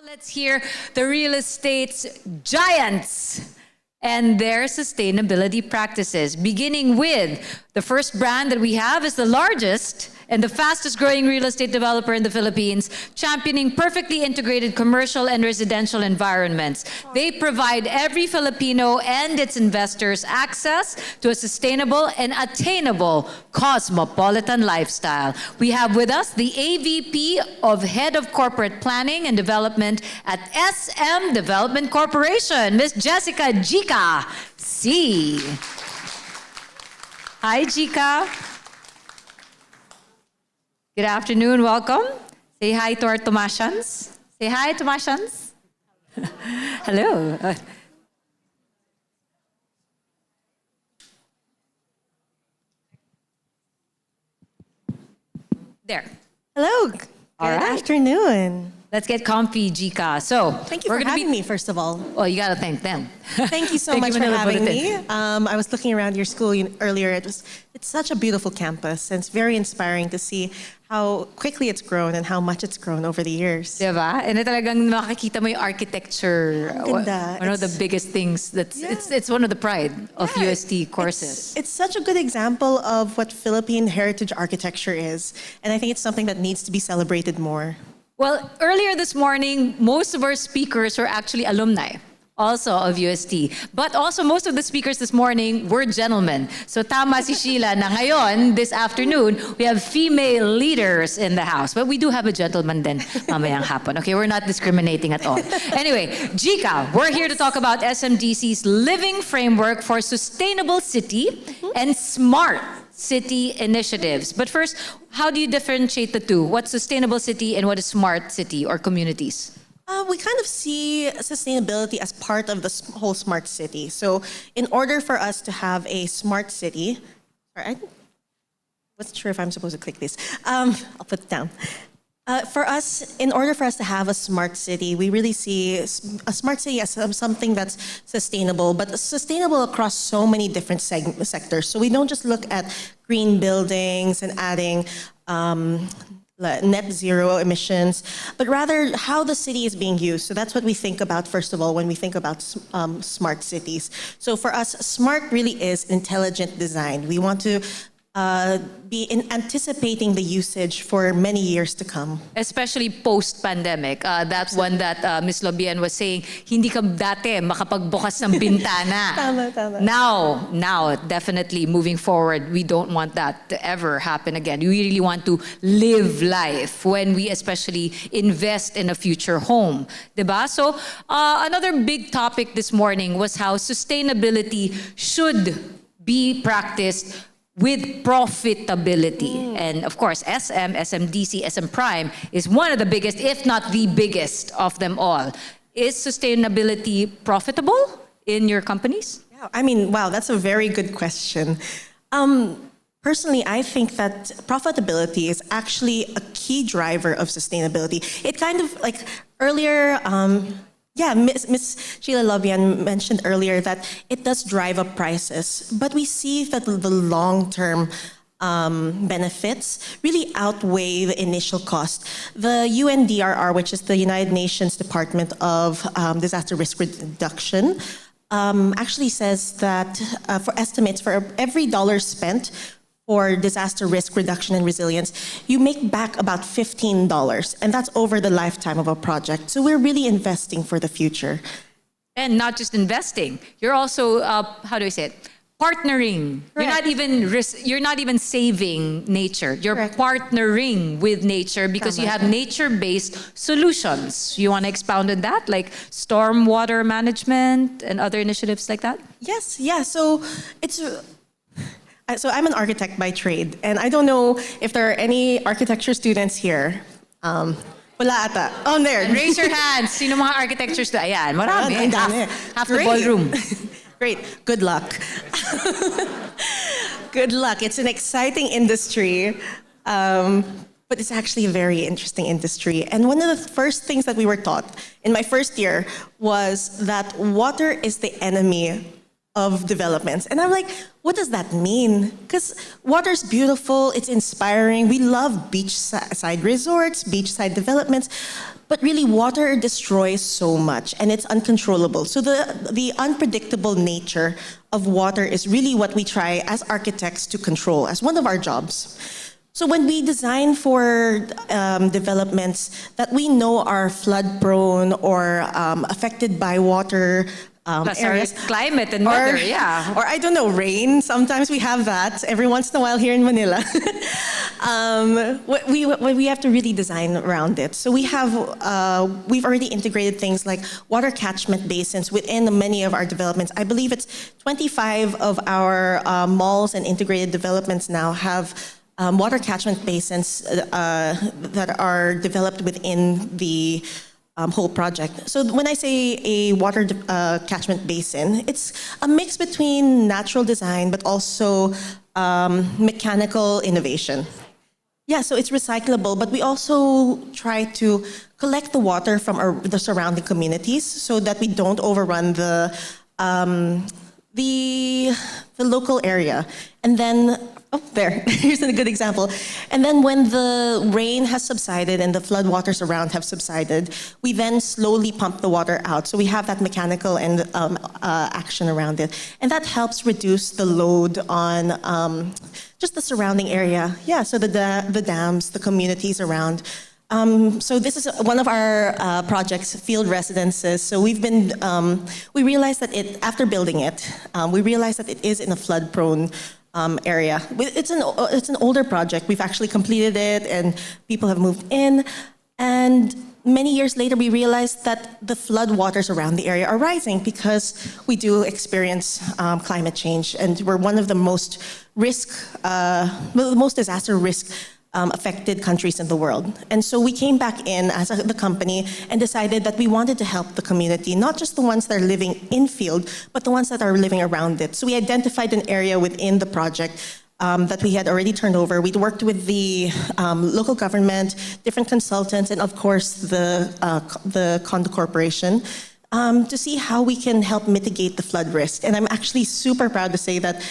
let's hear the real estate's giants and their sustainability practices. Beginning with the first brand that we have is the largest and the fastest growing real estate developer in the Philippines, championing perfectly integrated commercial and residential environments. They provide every Filipino and its investors access to a sustainable and attainable cosmopolitan lifestyle. We have with us the AVP of Head of Corporate Planning and Development at SM Development Corporation, Ms. Jessica Jika C. Hi, Jika. Good afternoon, welcome. Say hi to our Tomasians. Say hi, Tomasians. Hello. There. Hello. Good afternoon. Let's get comfy, Jika. So, thank you for having me, first of all. Oh, you gotta thank them. Thank you so much for having me. I was looking around your school earlier. It's such a beautiful campus, and it's very inspiring to see how quickly it's grown and how much it's grown over the years. Diba? And talagang makikita mo yung architecture. Ganda. One of the biggest things it's one of the pride of UST courses. It's such a good example of what Philippine heritage architecture is, and I think it's something that needs to be celebrated more. Well, earlier this morning, most of our speakers were actually alumni, also of UST. But also, most of the speakers this morning were gentlemen. So tama si Sheila na ngayon, this afternoon, we have female leaders in the house. But we do have a gentleman then mamayang hapon. Okay, we're not discriminating at all. Anyway, Jika, we're here to talk about SMDC's living framework for sustainable city and smart city initiatives. But first, how do you differentiate the two? What's sustainable city and what is smart city or communities? We kind of see sustainability as part of the whole smart city. So in order for us to have a smart city, I wasn't sure if I'm supposed to click this. I'll put it down. In order for us to have a smart city, we really see a smart city as something that's sustainable, but sustainable across so many different sectors. So we don't just look at green buildings and adding net zero emissions, but rather how the city is being used. So that's what we think about, first of all, when we think about smart cities. So for us, smart really is intelligent design. We want to be anticipating the usage for many years to come. Especially post-pandemic. That's one that Ms. Lobian was saying, hindi ka dati makapagbukas ng bintana. Tama. Now, definitely moving forward, we don't want that to ever happen again. We really want to live life when we especially invest in a future home. Diba? So, another big topic this morning was how sustainability should be practiced with profitability. And of course, SM, SMDC, SM Prime is one of the biggest, if not the biggest of them all. Is sustainability profitable in your companies? Yeah, I mean, wow, that's a very good question. Personally, I think that profitability is actually a key driver of sustainability. It kind of like earlier, Miss Sheila Lobian mentioned earlier that it does drive up prices, but we see that the long-term benefits really outweigh the initial cost. The UNDRR, which is the United Nations Department of Disaster Risk Reduction, actually says that for estimates for every dollar spent for disaster risk reduction and resilience, you make back about $15, and that's over the lifetime of a project. So we're really investing for the future. And not just investing, you're also, how do I say it? Partnering. Correct. You're not even saving nature. You're Correct. Partnering with nature because you have nature-based solutions. You want to expound on that, like stormwater management and other initiatives like that? Yes, yeah. So I'm an architect by trade, and I don't know if there are any architecture students here. Wala ata. Oh, there. Raise your hands. Sino mga architectures to? Ayan, marami. Ang dami. Half the ballroom. Great. Good luck. Good luck. It's an exciting industry, but it's actually a very interesting industry. And one of the first things that we were taught in my first year was that water is the enemy of developments. And I'm like, what does that mean? Because water's beautiful, it's inspiring. We love beachside resorts, beachside developments, but really water destroys so much and it's uncontrollable. So the unpredictable nature of water is really what we try as architects to control as one of our jobs. So when we design for developments that we know are flood prone or affected by water, Plus areas, our climate and weather, yeah. or I don't know, rain. Sometimes we have that every once in a while here in Manila. We have to really design around it. So we've already integrated things like water catchment basins within many of our developments. I believe it's 25 of our malls and integrated developments now have water catchment basins that are developed within the whole project. So when I say a water catchment basin, it's a mix between natural design but also mechanical innovation. Yeah, so it's recyclable, but we also try to collect the water from the surrounding communities so that we don't overrun the local area. And then, here's a good example. And then when the rain has subsided and the floodwaters around have subsided, we then slowly pump the water out. So we have that mechanical and action around it. And that helps reduce the load on just the surrounding area. Yeah, so the dams, the communities around. So this is one of our projects, field residences. So we realized that after building it, we realized that it is in a flood-prone area. It's an older project. We've actually completed it, and people have moved in. And many years later, we realized that the flood waters around the area are rising because we do experience climate change, and we're one of the most disaster risk affected countries in the world. And so we came back in as the company and decided that we wanted to help the community, not just the ones that are living in field, but the ones that are living around it. So we identified an area within the project that we had already turned over. We'd worked with the local government, different consultants, and of course the condo corporation to see how we can help mitigate the flood risk. And I'm actually super proud to say that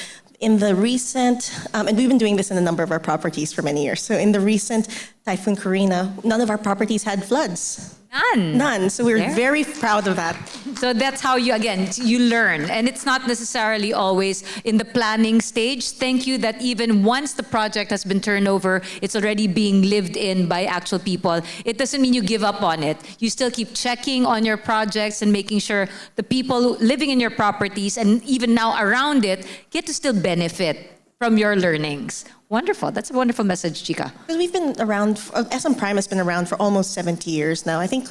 in the recent, and we've been doing this in a number of our properties for many years. So in the recent Typhoon Karina, none of our properties had floods. None. So we're very proud of that. So that's how you learn. And it's not necessarily always in the planning stage. Thank you that even once the project has been turned over, it's already being lived in by actual people. It doesn't mean you give up on it. You still keep checking on your projects and making sure the people living in your properties and even now around it get to still benefit from your learnings. Wonderful. That's a wonderful message, Chica. Because we've been around, SM Prime has been around for almost 70 years now. I think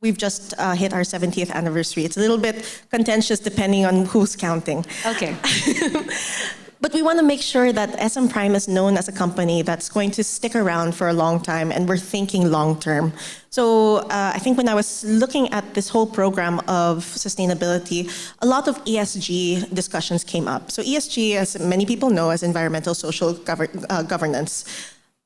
we've just hit our 70th anniversary. It's a little bit contentious depending on who's counting. Okay. But we want to make sure that SM Prime is known as a company that's going to stick around for a long time, and we're thinking long term. So I think when I was looking at this whole program of sustainability, a lot of ESG discussions came up. So ESG, as many people know, as environmental social governance.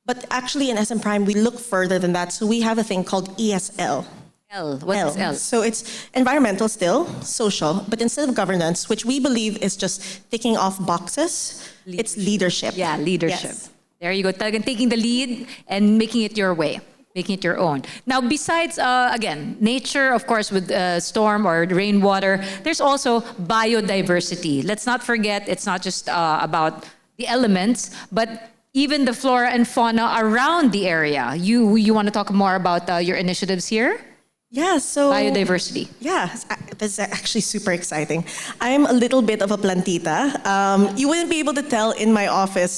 But actually in SM Prime, we look further than that. So we have a thing called ESL. What is L? So it's environmental still, social, but instead of governance, which we believe is just ticking off boxes, it's leadership. Yeah, leadership. Yes. There you go. Talagang taking the lead and making it your way, making it your own. Now, besides, again, nature, of course, with storm or rainwater, there's also biodiversity. Let's not forget, it's not just about the elements, but even the flora and fauna around the area. You want to talk more about your initiatives here? Yeah, so biodiversity. Yeah, that's actually super exciting. I'm a little bit of a plantita. You wouldn't be able to tell in my office.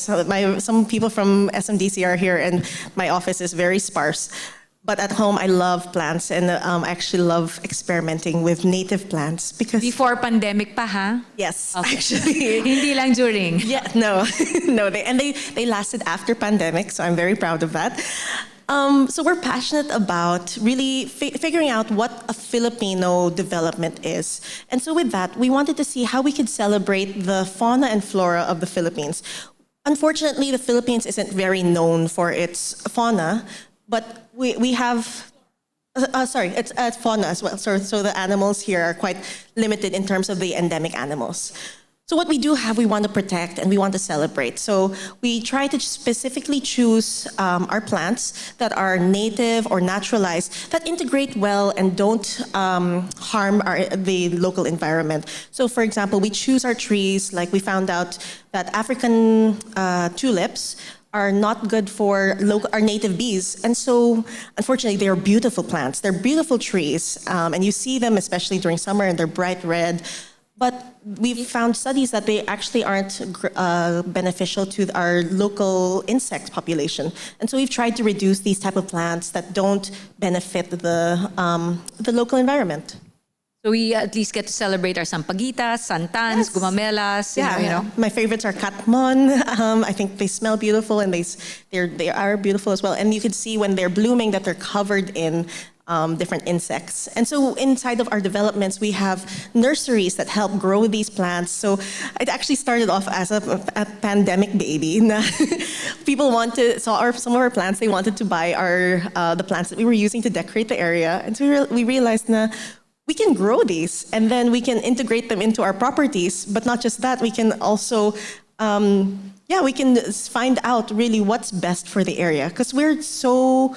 Some people from SMDC are here, and my office is very sparse. But at home, I love plants, and I actually love experimenting with native plants because before pandemic pa, ha? Yes, okay. actually. Hindi lang during. Yeah, no, no. They lasted after pandemic, so I'm very proud of that. So we're passionate about really figuring out what a Filipino development is. And so with that, we wanted to see how we could celebrate the fauna and flora of the Philippines. Unfortunately, the Philippines isn't very known for its fauna, but we have, it's fauna as well. So the animals here are quite limited in terms of the endemic animals. So what we do have, we want to protect and we want to celebrate. So we try to specifically choose our plants that are native or naturalized, that integrate well and don't harm the local environment. So for example, we choose our trees, like we found out that African tulips are not good for our native bees. And so, unfortunately, they are beautiful plants. They're beautiful trees, and you see them, especially during summer, and they're bright red. But we've found studies that they actually aren't beneficial to our local insect population. And so we've tried to reduce these type of plants that don't benefit the local environment. So we at least get to celebrate our sampaguitas, santans, Yes. gumamelas, Yeah, you know. my favorites are katmon. I think they smell beautiful and they are beautiful as well. And you can see when they're blooming that they're covered in different insects. And so inside of our developments, we have nurseries that help grow these plants. So it actually started off as a pandemic baby. People saw some of our plants, they wanted to buy the plants that we were using to decorate the area. And so we realized we can grow these and then we can integrate them into our properties. But not just that, we can also, we can find out really what's best for the area. Because we're so,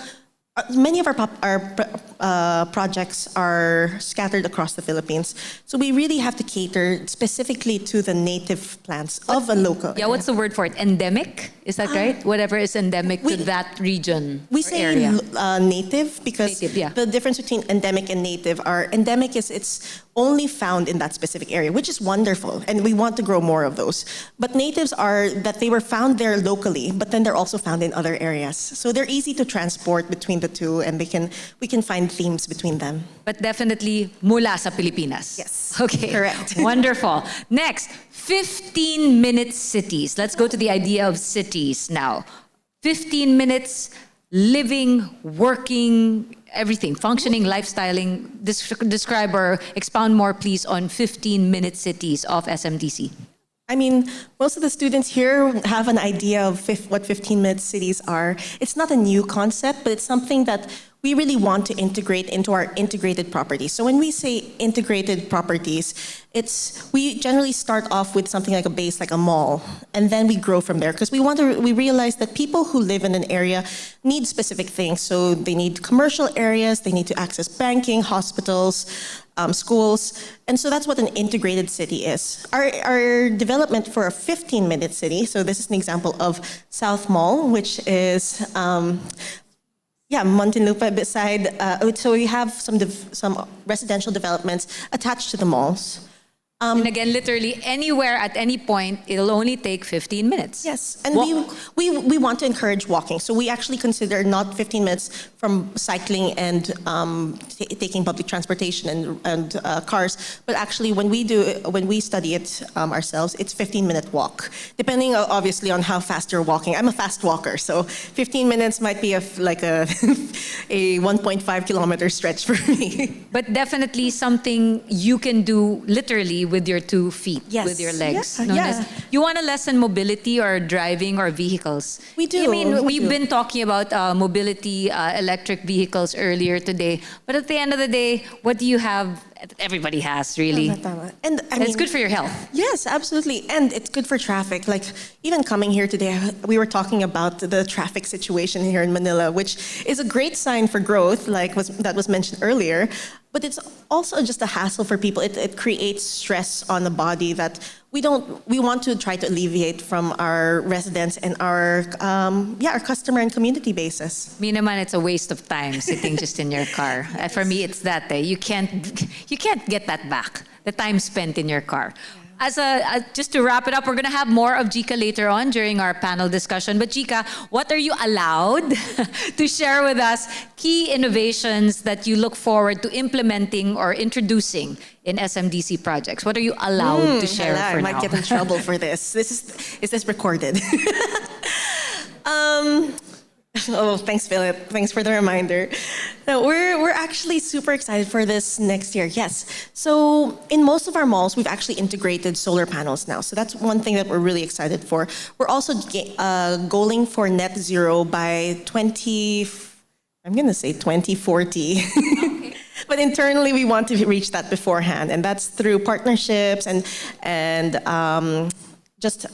many of our projects are scattered across the Philippines. So we really have to cater specifically to the native plants of a local. Yeah, what's the word for it? Endemic? Is that right? Whatever is endemic to that region We or say area. native because Native, yeah. the difference between endemic and native are endemic is it's only found in that specific area, which is wonderful, and we want to grow more of those. But natives are that they were found there locally, but then they're also found in other areas. So they're easy to transport between the two, and we can find themes between them. But definitely mula sa Pilipinas. Yes. Okay. Correct. Wonderful. Next, 15-minute cities. Let's go to the idea of cities now. 15 minutes, living, working, everything, functioning, lifestyling. Describe or expound more, please, on 15-minute cities of SMDC. I mean, most of the students here have an idea of what 15-minute cities are. It's not a new concept, but it's something that we really want to integrate into our integrated properties. So when we say integrated properties, we generally start off with something like a base, like a mall, and then we grow from there because we realize that people who live in an area need specific things. So they need commercial areas, they need to access banking, hospitals, schools, and so that's what an integrated city is. Our development for a 15-minute city, so this is an example of South Mall, which is Muntinlupa beside, so we have some residential developments attached to the malls. And again, literally anywhere at any point, it'll only take 15 minutes. Yes, and we want to encourage walking. So we actually consider not 15 minutes from cycling and taking public transportation and cars, but actually when we study it ourselves, it's 15-minute walk, depending obviously on how fast you're walking. I'm a fast walker, so 15 minutes might be like a 1.5 kilometer stretch for me. But definitely something you can do literally with your 2 feet, Yes. with your legs. Yeah. You want to lessen mobility or driving or vehicles? We do. I mean, We we've do. been talking about mobility, electric vehicles earlier today. But at the end of the day, what do you have? Everybody has, really. Tama. And It's good for your health. Yes, absolutely. And it's good for traffic. Like, even coming here today, we were talking about the traffic situation here in Manila, which is a great sign for growth, that was mentioned earlier. But it's also just a hassle for people. It creates stress on the body that we want to try to alleviate from our residents and our customer and community basis. Me naman, it's a waste of time sitting just in your car. For me, it's that. You can't get that back. The time spent in your car. Just to wrap it up, we're going to have more of Jika later on during our panel discussion. But Jika, what are you allowed to share with us key innovations that you look forward to implementing or introducing in SMDC projects? What are you allowed to share for I now? might get in trouble for this. Is this recorded? Oh, thanks, Philip. Thanks for the reminder. No, we're actually super excited for this next year. Yes. So in most of our malls, we've actually integrated solar panels now. So that's one thing that we're really excited for. We're also goaling for net zero by 2040. Okay. But internally, we want to reach that beforehand, and that's through partnerships and just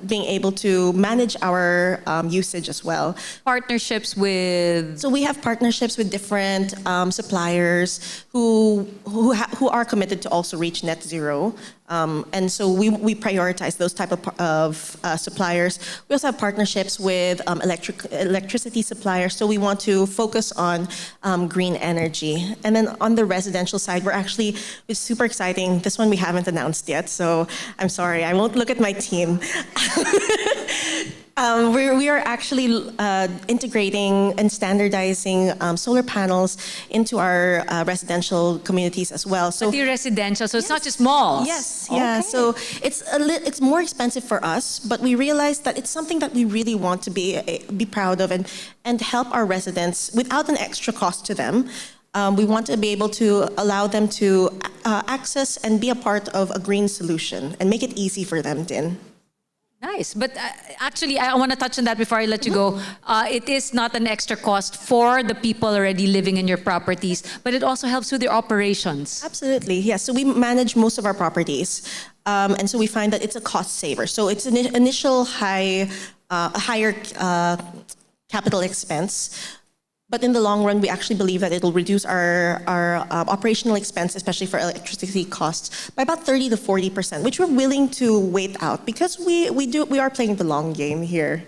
being able to manage our usage as well. Partnerships with... So we have partnerships with different suppliers who are committed to also reach net zero. And so we prioritize those type of suppliers. We also have partnerships with electricity suppliers. So we want to focus on green energy. And then on the residential side, it's super exciting. This one we haven't announced yet, so I'm sorry, I won't look at my team. We are actually integrating and standardizing solar panels into our residential communities as well. So the residential, so it's not just malls. Yes, yeah. So it's more expensive for us, but we realized that it's something that we really want to be proud of and help our residents without an extra cost to them. We want to be able to allow them to access and be a part of a green solution and make it easy for them, Din. Nice. But actually, I want to touch on that before I let you go. It is not an extra cost for the people already living in your properties, but it also helps with their operations. Absolutely, yes. So we manage most of our properties. And so we find that it's a cost saver. So it's an initial higher capital expense. But in the long run, we actually believe that it'll reduce our operational expense, especially for electricity costs, by about 30 to 40%, which we're willing to wait out because we are playing the long game here.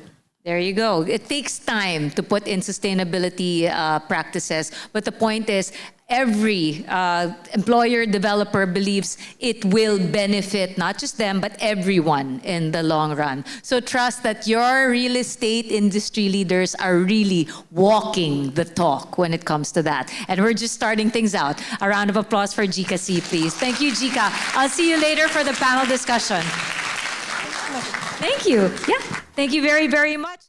There you go. It takes time to put in sustainability practices, but the point is every employer developer believes it will benefit not just them but everyone in the long run. So trust that your real estate industry leaders are really walking the talk when it comes to that. And we're just starting things out. A round of applause for Jika C, please. Thank you, Jika. I'll see you later for the panel discussion. Thank you. Yeah. Thank you very, very much.